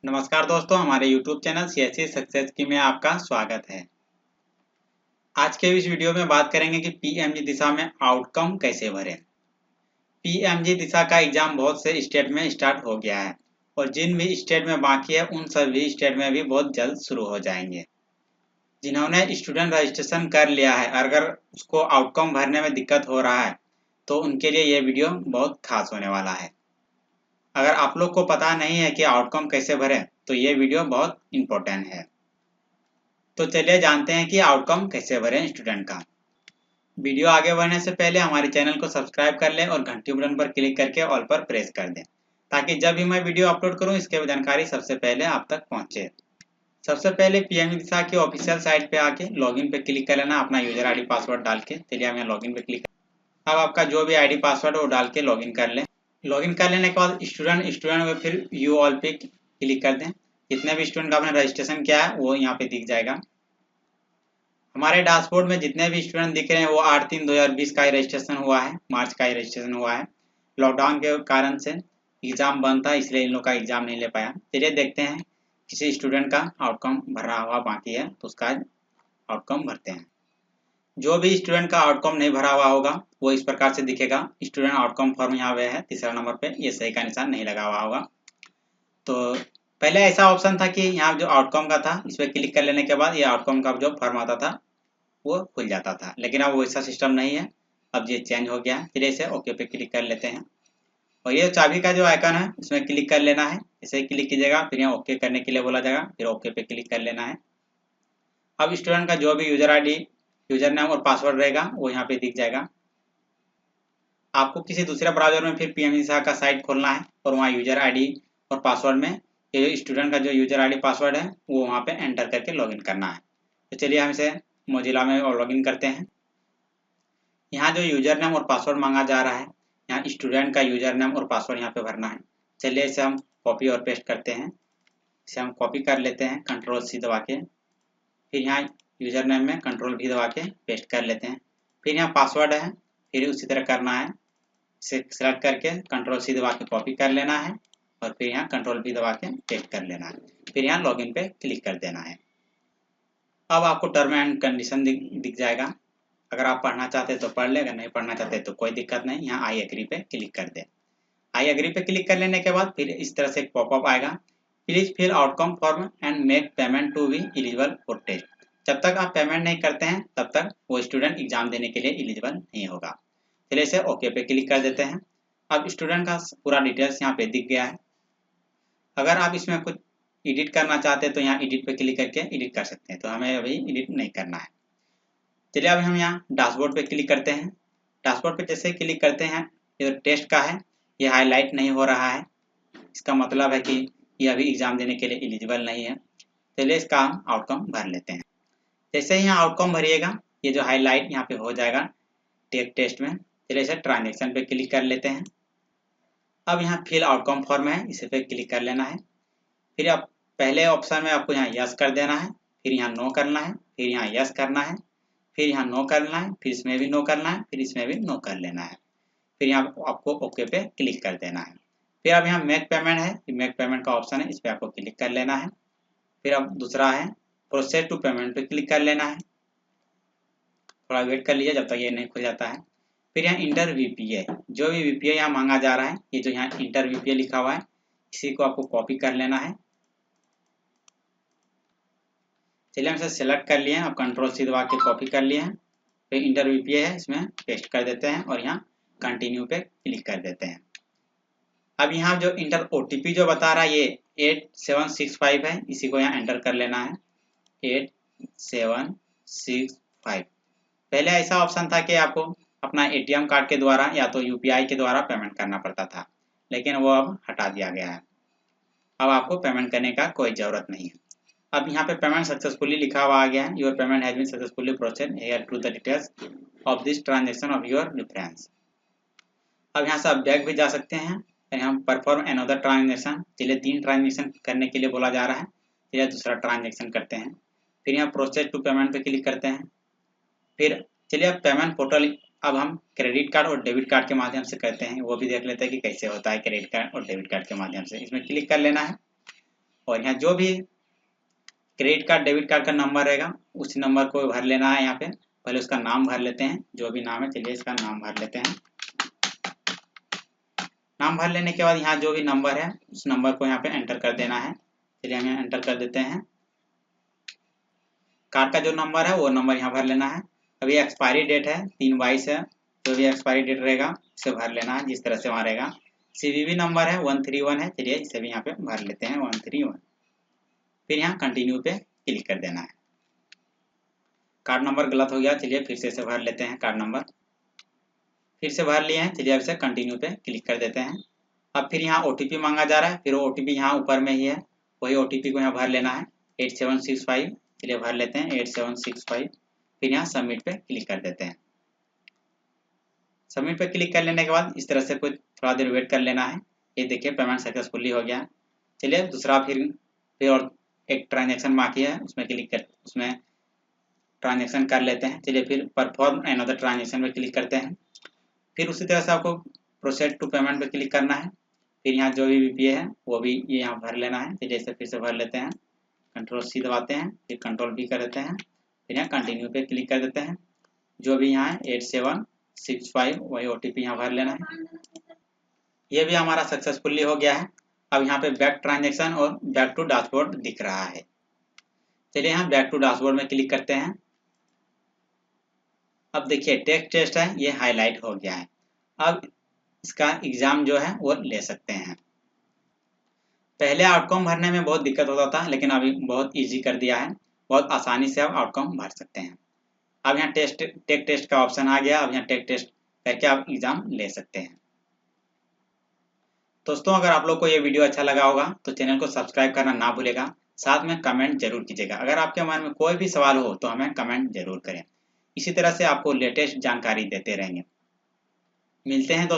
नमस्कार दोस्तों, हमारे YouTube चैनल CSC सक्सेस की में आपका स्वागत है। आज के इस वीडियो में बात करेंगे कि पीएमजी दिशा में आउटकम कैसे भरें। पीएमजी दिशा का एग्जाम बहुत से स्टेट में स्टार्ट हो गया है और जिन भी स्टेट में बाकी है उन सभी स्टेट में भी बहुत जल्द शुरू हो जाएंगे। जिन्होंने स्टूडेंट रजिस्ट्रेशन कर लिया है, अगर उसको आउटकम भरने में दिक्कत हो रहा है तो उनके लिए ये वीडियो बहुत खास होने वाला है। अगर आप लोग को पता नहीं है कि आउटकम कैसे भरें तो ये वीडियो बहुत इम्पोर्टेंट है। तो चलिए जानते हैं कि आउटकम कैसे भरें स्टूडेंट का। वीडियो आगे बढ़ने से पहले हमारे चैनल को सब्सक्राइब कर लें और घंटी बटन पर क्लिक करके ऑल पर प्रेस कर दें ताकि जब भी मैं वीडियो अपलोड करूं इसकी जानकारी सबसे पहले आप तक पहुंचे। सबसे पहले पीएमजी दिशा की ऑफिशियल साइट पे आके लॉगिन पे क्लिक कर लेना अपना यूजर आईडी पासवर्ड डाल के। चलिए हम यहाँ लॉगिन पे क्लिक। अब आपका जो भी आईडी पासवर्ड है वो डाल के लॉगिन कर लें। लॉगिन कर लेने के बाद स्टूडेंट में फिर व्यू ऑल पे क्लिक कर दें। जितने भी स्टूडेंट का आपने रजिस्ट्रेशन किया है वो यहाँ पे दिख जाएगा। हमारे डैशबोर्ड में जितने भी स्टूडेंट दिख रहे हैं वो 8/3/2020 का ही रजिस्ट्रेशन हुआ है, मार्च का ही रजिस्ट्रेशन हुआ है। लॉकडाउन के कारण से एग्जाम बंद था इसलिए इन लोग का एग्जाम नहीं ले पाया। चलिए देखते हैं किसी स्टूडेंट का आउटकम भरा हुआ बाकी है तो उसका आउटकम भरते हैं। जो भी स्टूडेंट का आउटकम नहीं भरा हुआ होगा वो इस प्रकार से दिखेगा। स्टूडेंट आउटकम फॉर्म यहाँ पे है तीसरा नंबर पे, ये सही का निशान नहीं लगा हुआ होगा। तो पहले ऐसा ऑप्शन था कि यहाँ जो आउटकम का था इस पर क्लिक कर लेने के बाद ये आउटकम का जो फॉर्म आता था वो खुल जाता था, लेकिन अब वैसा सिस्टम नहीं है, अब ये चेंज हो गया है। फिर इसे ओके पे क्लिक कर लेते हैं और ये चाबी का जो आइकन है इसमें क्लिक कर लेना है। इसे क्लिक कीजिएगा फिर यहाँ ओके करने के लिए बोला जाएगा, फिर ओके पे क्लिक कर लेना है। अब स्टूडेंट का जो भी यूजर आईडी, यूजर नेम और पासवर्ड रहेगा वो यहाँ पे दिख जाएगा। आपको किसी दूसरे ब्राउजर में फिर पीएमजी का साइट खोलना है और वहाँ यूजर आईडी और पासवर्ड में ये स्टूडेंट का जो यूजर आईडी पासवर्ड है वो वहाँ पे एंटर करके लॉगिन करना है। तो चलिए हम इसे मोजिला में और लॉगिन करते हैं। यहाँ जो यूजर नेम और पासवर्ड मांगा जा रहा है, यहाँ स्टूडेंट का यूजर नेम और पासवर्ड यहाँ पे भरना है। चलिए इसे हम कॉपी और पेस्ट करते हैं। इसे हम कॉपी कर लेते हैं Ctrl+C दबा के, फिर यहाँ यूजर नेम में Ctrl+V दबा के पेस्ट कर लेते हैं। फिर यहाँ पासवर्ड है, फिर उसी तरह करना है, इसे सेलेक्ट करके Ctrl+C दबा के कॉपी कर लेना है और फिर यहाँ Ctrl+V दबा के पेस्ट कर लेना है। फिर यहाँ लॉगिन पे क्लिक कर देना है। अब आपको टर्म एंड कंडीशन दिख जाएगा। अगर आप पढ़ना चाहते हैं तो पढ़ ले, अगर नहीं पढ़ना चाहते तो कोई दिक्कत नहीं, यहाँ आई एग्री पे क्लिक कर दें। आई एग्री पे क्लिक कर लेने के बाद फिर इस तरह से एक पॉपअप आएगा, please fill outcome form and make payment to be eligible for test. जब तक आप पेमेंट नहीं करते हैं तब तक वो स्टूडेंट एग्जाम देने के लिए एलिजिबल नहीं होगा। फिर इसे ओके पे क्लिक कर देते हैं। अब स्टूडेंट का पूरा डिटेल्स यहाँ पे दिख गया है। अगर आप इसमें कुछ एडिट करना चाहते हैं तो यहाँ एडिट पे क्लिक करके एडिट कर सकते हैं, तो हमें अभी एडिट नहीं करना है। चलिए अब हम यहाँ डैशबोर्ड पे क्लिक करते हैं। डैशबोर्ड पे जैसे क्लिक करते हैं ये टेस्ट का है, ये हाईलाइट नहीं हो रहा है, इसका मतलब है कि ये अभी एग्जाम देने के लिए एलिजिबल नहीं है। चलिए इसका हम आउटकम भर लेते हैं। जैसे ही यहाँ आउटकम भरिएगा ये जो हाईलाइट यहाँ पे हो जाएगा टेक टेस्ट में। चलिए इसे ट्रांजेक्शन पे क्लिक कर लेते हैं। अब यहाँ फिल आउटकम फॉर्म है, इसे पे क्लिक कर लेना है। फिर आप पहले ऑप्शन में आपको यहाँ यस कर देना है, फिर यहाँ नो करना है, फिर यहाँ यस करना है, फिर यहाँ नो करना है, फिर इसमें भी नो करना है, फिर इसमें भी नो कर लेना है। फिर यहाँ आपको ओके पे क्लिक कर देना है। फिर अब यहाँ मेक पेमेंट है, मेक पेमेंट का ऑप्शन है, इस पर आपको क्लिक कर लेना है। फिर अब दूसरा है प्रोसेस टू पेमेंट पे क्लिक कर लेना है। थोड़ा वेट कर लीजिए जब तक ये नहीं खुल जाता है। फिर यहाँ इंटर वीपीए, जो भी वीपीए यहाँ मांगा जा रहा है, ये जो यहाँ इंटर वीपीए लिखा हुआ है इसी को आपको कॉपी कर लेना है। चलिए हम इसे सेलेक्ट कर लिए हैं, अब Ctrl+C दबा के कॉपी कर लिए हैं। फिर इंटर वीपीए है इसमें पेस्ट कर देते हैं और यहाँ कंटिन्यू पे क्लिक कर देते हैं। अब यहाँ जो इंटर ओटीपी जो बता रहा है ये 8765 है, इसी को यहाँ एंटर कर लेना है 8765। पहले ऐसा ऑप्शन था कि आपको अपना एटीएम कार्ड के द्वारा या तो यूपीआई के द्वारा पेमेंट करना पड़ता था, लेकिन वो अब हटा दिया गया है। अब आपको पेमेंट करने का कोई ज़रूरत नहीं है। अब यहाँ पे पेमेंट सक्सेसफुली लिखा हुआ आ गया है, your payment has been successfully processed, here to the details of this transaction of your reference. अब यहाँ से आप बैक भी जा सकते हैं। हम परफॉर्म अनदर ट्रांजेक्शन, चलिए 3 ट्रांजेक्शन करने के लिए बोला जा रहा है, चलिए दूसरा ट्रांजेक्शन करते हैं। फिर यहाँ प्रोसेस टू पेमेंट पे क्लिक करते हैं। फिर चलिए अब पेमेंट पोर्टल अब हम क्रेडिट कार्ड और डेबिट कार्ड के माध्यम से करते हैं, वो भी देख लेते हैं कि कैसे होता है क्रेडिट कार्ड और डेबिट कार्ड के माध्यम से। इसमें क्लिक कर लेना है और यहाँ जो भी क्रेडिट कार्ड डेबिट कार्ड का नंबर रहेगा उस नंबर को भर लेना है। यहाँ पे पहले उसका नाम भर लेते हैं, जो भी नाम है। चलिए इसका नाम भर लेते हैं। नाम भर लेने के बाद यहाँ जो भी नंबर है उस नंबर को यहाँ पे एंटर कर देना है। चलिए हम यहाँ एंटर कर देते हैं। कार्ड का जो नंबर है वो नंबर यहाँ भर लेना है। अभी एक्सपायरी डेट है 3/22 है, जो भी एक्सपायरी डेट रहेगा उसे भर लेना है जिस तरह से वहाँ रहेगा। CVV नंबर है 131 है। चलिए इसे भी यहाँ पे भर लेते हैं 131। फिर यहाँ कंटिन्यू पे क्लिक कर देना है। कार्ड नंबर गलत हो गया, चलिए फिर से इसे भर लेते हैं। कार्ड नंबर फिर से भर लिए हैं। चलिए अब इसे कंटिन्यू पे क्लिक कर देते हैं। अब फिर यहाँ OTP मांगा जा रहा है, फिर OTP यहाँ ऊपर में ही है, वही OTP को यहाँ भर लेना है 8765। चलिए भर लेते हैं 8765। फिर यहाँ सबमिट पे क्लिक कर देते हैं। सबमिट पे क्लिक कर लेने के बाद इस तरह से कुछ थोड़ा देर वेट कर लेना है। ये देखिए पेमेंट सक्सेसफुली हो गया। चलिए दूसरा फिर और एक ट्रांजेक्शन बाकी है, उसमें ट्रांजेक्शन कर लेते हैं। चलिए फिर परफॉर्म अनदर ट्रांजेक्शन पे क्लिक करते हैं। फिर उसी तरह से आपको प्रोसेस टू पेमेंट पे क्लिक करना है। फिर यहाँ जो भी VPA है वो भी ये यहाँ भर लेना है। चलिए इसे फिर से भर लेते हैं। Ctrl+C दबाते हैं, फिर Ctrl+V कर देते हैं। फिर यहाँ कंटिन्यू पे क्लिक कर देते हैं। जो भी यहाँ है 8765 वही OTP यहाँ भर लेना है। ये भी हमारा सक्सेसफुली हो गया है। अब यहाँ पे बैक ट्रांजेक्शन और बैक टू डैशबोर्ड दिख रहा है। चलिए यहाँ बैक टू डैशबोर्ड में क्लिक करते हैं। अब देखिए टेस्ट है ये हाईलाइट हो गया है। अब इसका एग्जाम जो है वो ले सकते हैं। पहले आउटकम भरने में बहुत दिक्कत होता था, लेकिन अभी बहुत इजी कर दिया है। बहुत आसानी से आप आउटकम भर सकते हैं। अब यहाँ टेक टेस्ट का ऑप्शन आ गया। अब यहाँ टेक टेस्ट करके आप एग्जाम ले सकते हैं। दोस्तों अगर आप लोग को ये वीडियो अच्छा लगा होगा तो चैनल को सब्सक्राइब करना ना भूलेगा। साथ में कमेंट जरूर कीजिएगा। अगर आपके मन में कोई भी सवाल हो तो हमें कमेंट जरूर करें। इसी तरह से आपको लेटेस्ट जानकारी देते रहेंगे। मिलते हैं दोस्तों।